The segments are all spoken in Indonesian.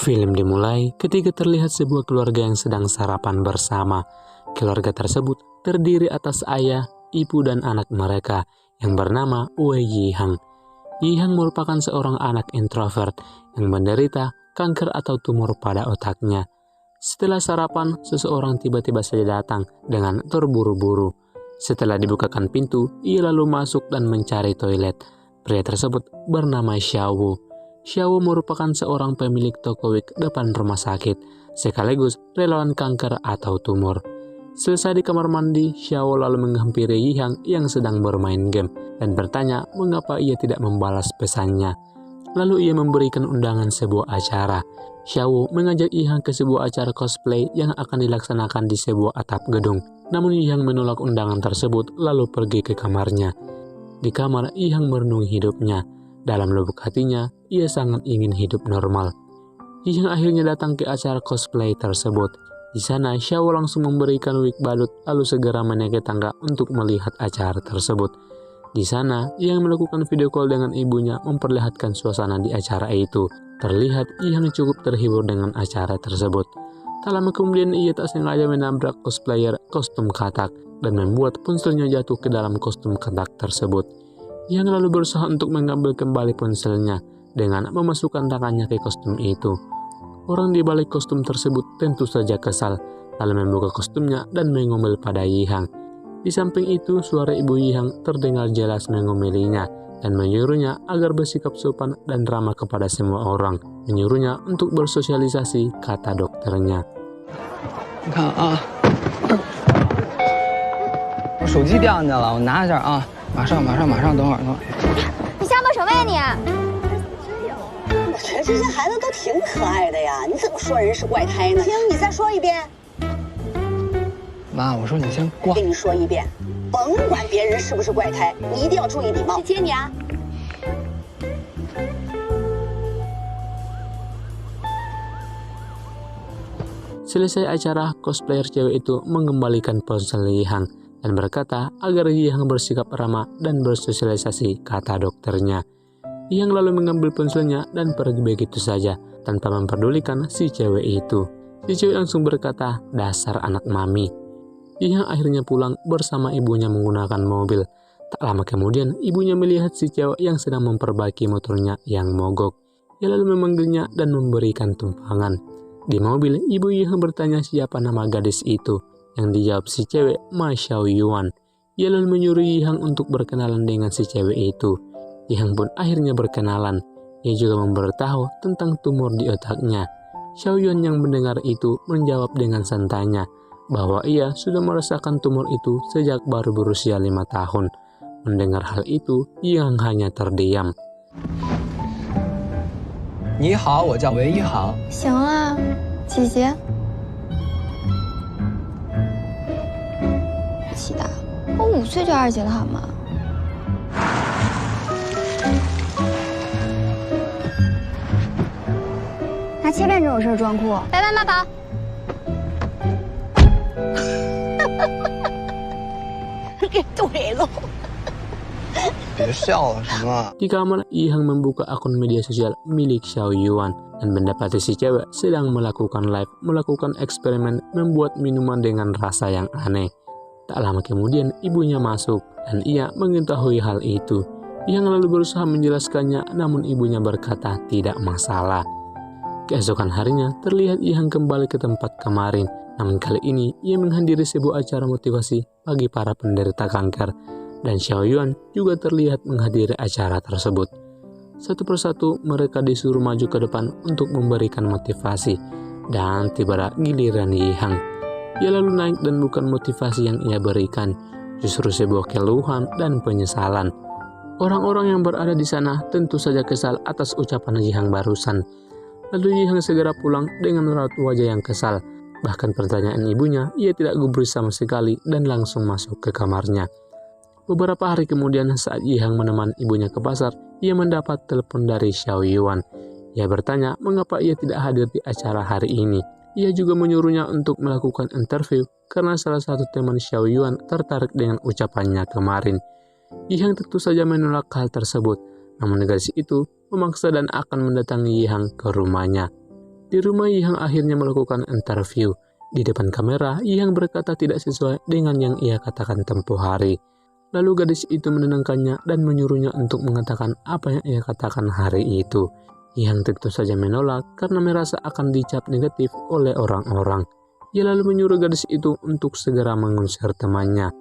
Film dimulai ketika terlihat sebuah keluarga yang sedang sarapan bersama. Keluarga tersebut terdiri atas ayah, ibu, dan anak mereka yang bernama Wei Yihang. Yihang merupakan seorang anak introvert yang menderita kanker atau tumor pada otaknya. Setelah sarapan, seseorang tiba-tiba saja datang dengan terburu-buru. Setelah dibukakan pintu, ia lalu masuk dan mencari toilet. Pria tersebut bernama Xiaowu. Xiaowu merupakan seorang pemilik toko wig depan rumah sakit, sekaligus relawan kanker atau tumor. Selesai di kamar mandi, Xiaowu lalu menghampiri Yihang yang sedang bermain game dan bertanya mengapa ia tidak membalas pesannya. Lalu ia memberikan undangan sebuah acara. Xiaowu mengajak Yihang ke sebuah acara cosplay yang akan dilaksanakan di sebuah atap gedung. Namun Yihang menolak undangan tersebut lalu pergi ke kamarnya. Di kamar, Yihang merenungi hidupnya. Dalam lubuk hatinya, ia sangat ingin hidup normal. Yihang akhirnya datang ke acara cosplay tersebut. Di sana, Xiaowu langsung memberikan wig badut lalu segera menaik ke tangga untuk melihat acara tersebut. Di sana, Yihang melakukan video call dengan ibunya memperlihatkan suasana di acara itu. Terlihat Yihang cukup terhibur dengan acara tersebut. Tak lama kemudian ia tak sengaja menabrak cosplayer kostum katak dan membuat ponselnya jatuh ke dalam kostum katak tersebut. Yihang lalu berusaha untuk mengambil kembali ponselnya dengan memasukkan tangannya ke kostum itu. Orang di balik kostum tersebut tentu saja kesal, lalu membuka kostumnya dan mengomel pada Yihang. Di samping itu, suara ibu Yihang terdengar jelas mengomelinya dan menyuruhnya agar bersikap sopan dan ramah kepada semua orang. Menyuruhnya untuk bersosialisasi, kata dokternya. 你看啊，我手机掉进去了，我拿一下啊。 马上，等会儿。你瞎摸什么呀你？我觉得这些孩子都挺可爱的呀，你怎么说人是怪胎呢？行，你再说一遍。妈，我说你先挂。跟你说一遍，甭管别人是不是怪胎，你一定要注意礼貌。接你啊。 Selesai acara, cosplayer cewek itu mengembalikan ponsel Yihang dan berkata agar Yihang bersikap ramah dan bersosialisasi, kata dokternya. Yihang lalu mengambil ponselnya dan pergi begitu saja tanpa memperdulikan si cewek itu. Si cewek langsung berkata, dasar anak mami. Yihang akhirnya pulang bersama ibunya menggunakan mobil. Tak lama kemudian ibunya melihat si cewek yang sedang memperbaiki motornya yang mogok. Ia lalu memanggilnya dan memberikan tumpangan. Di mobil, ibu Yihang bertanya siapa nama gadis itu. Yang dijawab si cewek, Ma Xiaoyuan. Ia lalu menyuruh Yihang untuk berkenalan dengan si cewek itu. Yihang pun akhirnya berkenalan. Ia juga memberitahu tentang tumor di otaknya. Xiaoyuan yang mendengar itu menjawab dengan santainya bahwa ia sudah merasakan tumor itu sejak baru berusia 5 tahun. Mendengar hal itu, Yihang hanya terdiam. 你好，我叫韦一航。行啊，姐姐。 起的，我5岁就2级了好吗？拿切片这种事儿装酷，白班马跑。给怼了。 别笑了，什么？ Di kamar, Yihang membuka akun media sosial milik Xiaoyuan dan mendapati si cewek sedang melakukan eksperimen membuat minuman dengan rasa yang aneh. Tak lama kemudian ibunya masuk dan ia mengetahui hal itu. Yihang lalu berusaha menjelaskannya, namun ibunya berkata tidak masalah. Keesokan harinya terlihat Yihang kembali ke tempat kemarin, namun kali ini ia menghadiri sebuah acara motivasi bagi para penderita kanker. Dan Xiaoyuan juga terlihat menghadiri acara tersebut. Satu persatu mereka disuruh maju ke depan untuk memberikan motivasi. Dan tiba giliran Yihang. Ia lalu naik dan bukan motivasi yang ia berikan, justru sebuah keluhan dan penyesalan. Orang-orang yang berada di sana tentu saja kesal atas ucapan Yihang barusan. Lalu Yihang segera pulang dengan raut wajah yang kesal. Bahkan pertanyaan ibunya ia tidak gubris sama sekali dan langsung masuk ke kamarnya. Beberapa hari kemudian saat Yihang menemani ibunya ke pasar, ia mendapat telepon dari Xiaoyuan. Ia bertanya mengapa ia tidak hadir di acara hari ini. Ia juga menyuruhnya untuk melakukan interview karena salah satu teman Xiaoyuan tertarik dengan ucapannya kemarin. Yihang tentu saja menolak hal tersebut, namun gadis itu memaksa dan akan mendatangi Yihang ke rumahnya. Di rumah Yihang akhirnya melakukan interview. Di depan kamera, Yihang berkata tidak sesuai dengan yang ia katakan tempo hari. Lalu gadis itu menenangkannya dan menyuruhnya untuk mengatakan apa yang ia katakan hari itu. Yihang tentu saja menolak karena merasa akan dicap negatif oleh orang-orang. Ia lalu menyuruh gadis itu untuk segera mengusir temannya.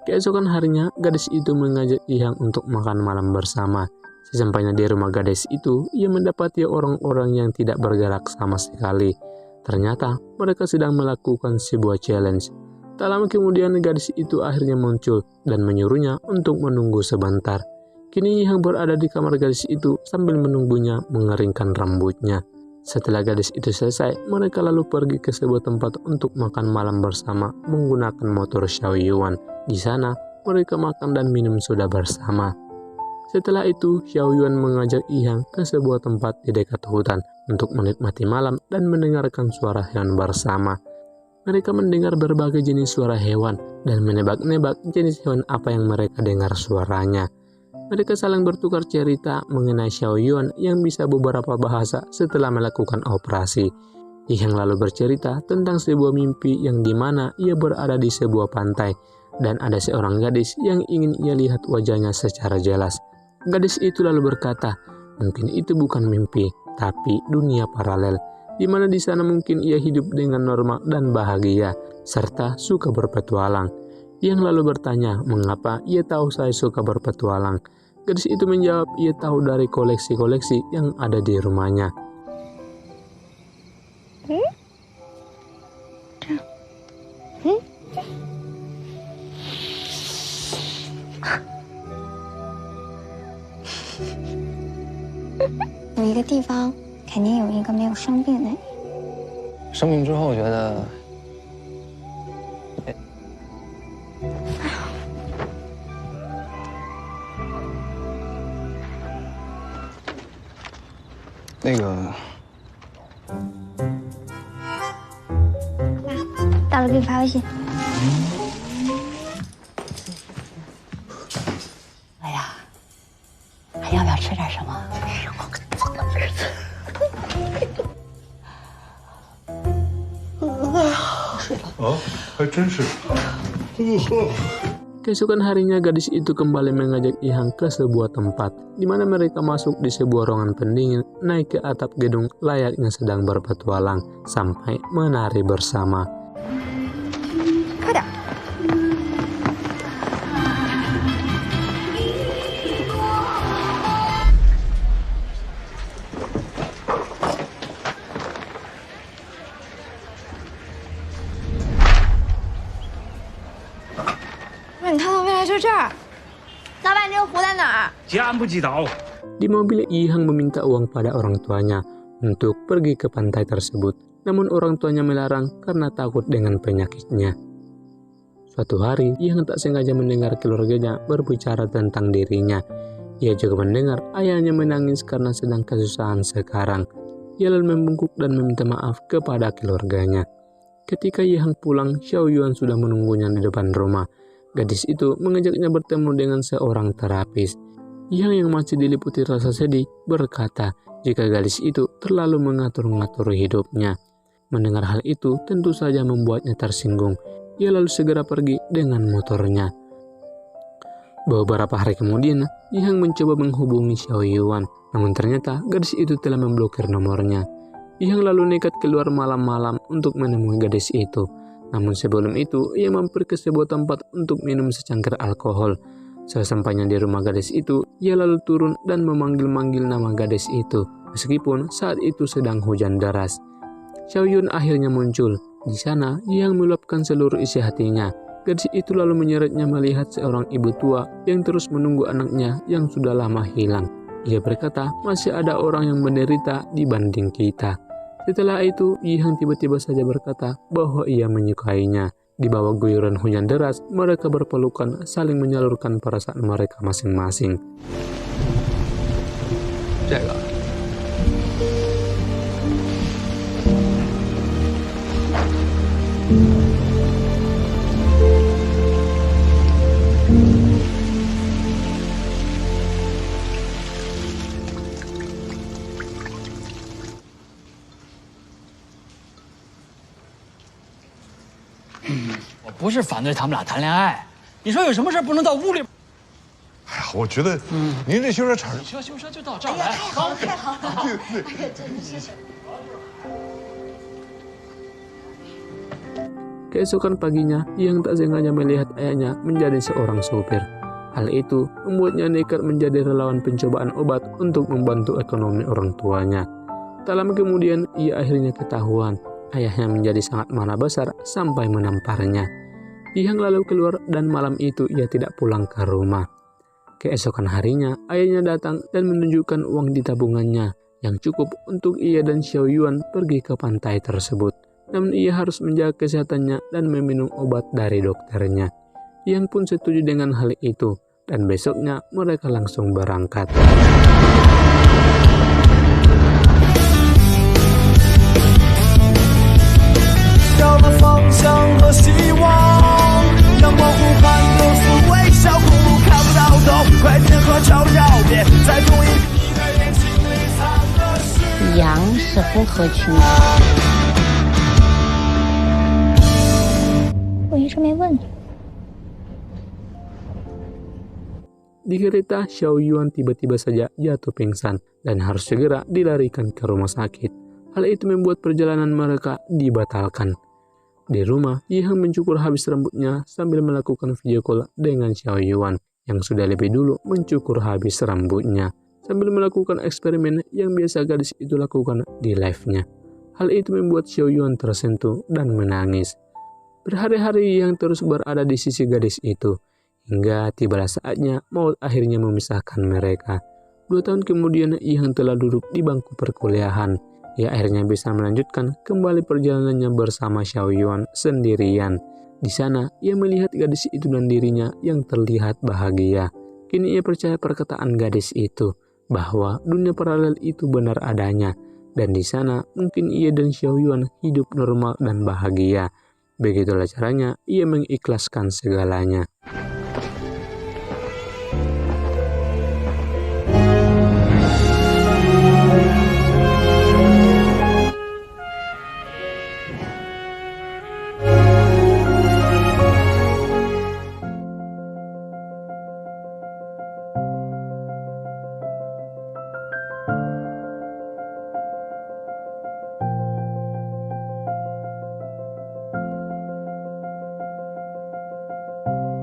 Keesokan harinya, gadis itu mengajak Yihang untuk makan malam bersama. Sesampainya di rumah gadis itu, ia mendapati orang-orang yang tidak bergerak sama sekali. Ternyata, mereka sedang melakukan sebuah challenge. Tak lama kemudian, gadis itu akhirnya muncul dan menyuruhnya untuk menunggu sebentar. Kini Yihang berada di kamar gadis itu sambil menunggunya mengeringkan rambutnya. Setelah gadis itu selesai, mereka lalu pergi ke sebuah tempat untuk makan malam bersama menggunakan motor Xiaoyuan. Di sana, mereka makan dan minum soda bersama. Setelah itu, Xiaoyuan mengajak Yihang ke sebuah tempat di dekat hutan untuk menikmati malam dan mendengarkan suara hewan bersama. Mereka mendengar berbagai jenis suara hewan dan menebak-nebak jenis hewan apa yang mereka dengar suaranya. Mereka saling bertukar cerita mengenai Xiaoyuan yang bisa beberapa bahasa setelah melakukan operasi. Yihang lalu bercerita tentang sebuah mimpi yang dimana ia berada di sebuah pantai dan ada seorang gadis yang ingin ia lihat wajahnya secara jelas. Gadis itu lalu berkata, mungkin itu bukan mimpi, tapi dunia paralel, di mana di sana mungkin ia hidup dengan normal dan bahagia, serta suka berpetualang. Yang lalu bertanya, mengapa ia tahu saya suka berpetualang? Gadis itu menjawab, ia tahu dari koleksi-koleksi yang ada di rumahnya. 有一个地方肯定有一个没有生病的你。生病之后，我觉得，那个，到了给你发微信。哎呀，还要不要吃点什么？我可疯了儿子。睡了。啊，还真是。 Keesokan harinya gadis itu kembali mengajak Yihang ke sebuah tempat, di mana mereka masuk di sebuah ruangan pendingin, naik ke atap gedung layaknya sedang berpetualang, sampai menari bersama. 快点！ 你看到未来就这儿。老板，这个湖在哪儿？ 家不知道。 Di mobil, Yihang meminta uang pada orang tuanya untuk pergi ke pantai tersebut. Namun orang tuanya melarang karena takut dengan penyakitnya. Suatu hari, Yihang tak sengaja mendengar keluarganya berbicara tentang dirinya. Ia juga mendengar ayahnya menangis karena sedang kesusahan sekarang. Ia lalu membungkuk dan meminta maaf kepada keluarganya. Ketika Yihang pulang, Xiaoyuan sudah menunggunya di depan rumah. Gadis itu mengajaknya bertemu dengan seorang terapis. Yihang yang masih diliputi rasa sedih berkata jika gadis itu terlalu mengatur-ngatur hidupnya. Mendengar hal itu tentu saja membuatnya tersinggung. Ia lalu segera pergi dengan motornya. Beberapa hari kemudian, Yihang mencoba menghubungi Xiaoyuan, namun ternyata gadis itu telah memblokir nomornya. Yihang lalu nekat keluar malam-malam untuk menemui gadis itu. Namun sebelum itu, ia mampir ke sebuah tempat untuk minum secangkir alkohol. Sesampainya di rumah gadis itu, ia lalu turun dan memanggil-manggil nama gadis itu, meskipun saat itu sedang hujan deras. Xiaoyuan akhirnya muncul. Di sana, Yihang meluapkan seluruh isi hatinya. Gadis itu lalu menyeretnya melihat seorang ibu tua yang terus menunggu anaknya yang sudah lama hilang. Ia berkata, masih ada orang yang menderita dibanding kita. Setelah itu, Yihang tiba-tiba saja berkata bahwa ia menyukainya. Di bawah guyuran hujan deras, mereka berpelukan saling menyalurkan perasaan mereka masing-masing. 这个。是反对他们俩谈恋爱。你说有什么事不能到屋里？哎呀，我觉得您这修车厂，修车就到这儿来。太好了，太好了！哎呀，真是。 Keesokan paginya, Yang tak sengaja melihat ayahnya menjadi seorang sopir. Hal itu membuatnya nekat menjadi relawan pencobaan obat untuk membantu ekonomi orang tuanya. Tak lama kemudian, ia akhirnya ketahuan. Ayahnya menjadi sangat marah besar sampai menamparnya. Yang lalu keluar dan malam itu ia tidak pulang ke rumah. Keesokan harinya, ayahnya datang dan menunjukkan uang di tabungannya yang cukup untuk ia dan Xiao Yuan pergi ke pantai tersebut. Namun ia harus menjaga kesehatannya dan meminum obat dari dokternya. Yang pun setuju dengan hal itu, dan besoknya mereka langsung berangkat. Yang 是不合群。我一直没问你。 Di kereta, Xiao Yuan tiba-tiba saja jatuh pingsan dan harus segera dilarikan ke rumah sakit. Hal itu membuat perjalanan mereka dibatalkan. Di rumah, Yi Heng mencukur habis rambutnya sambil melakukan video call dengan Xiao Yuan yang sudah lebih dulu mencukur habis rambutnya, sambil melakukan eksperimen yang biasa gadis itu lakukan di live-nya. Hal itu membuat Xiao Yuan tersentuh dan menangis. Berhari-hari Yi Heng terus berada di sisi gadis itu, hingga tibalah saatnya maut akhirnya memisahkan mereka. 2 tahun kemudian Yi Heng telah duduk di bangku perkuliahan. Ia akhirnya bisa melanjutkan kembali perjalanannya bersama Xiao Yuan sendirian. Di sana, ia melihat gadis itu dan dirinya yang terlihat bahagia. Kini ia percaya perkataan gadis itu, bahwa dunia paralel itu benar adanya. Dan di sana, mungkin ia dan Xiao Yuan hidup normal dan bahagia. Begitulah caranya ia mengikhlaskan segalanya.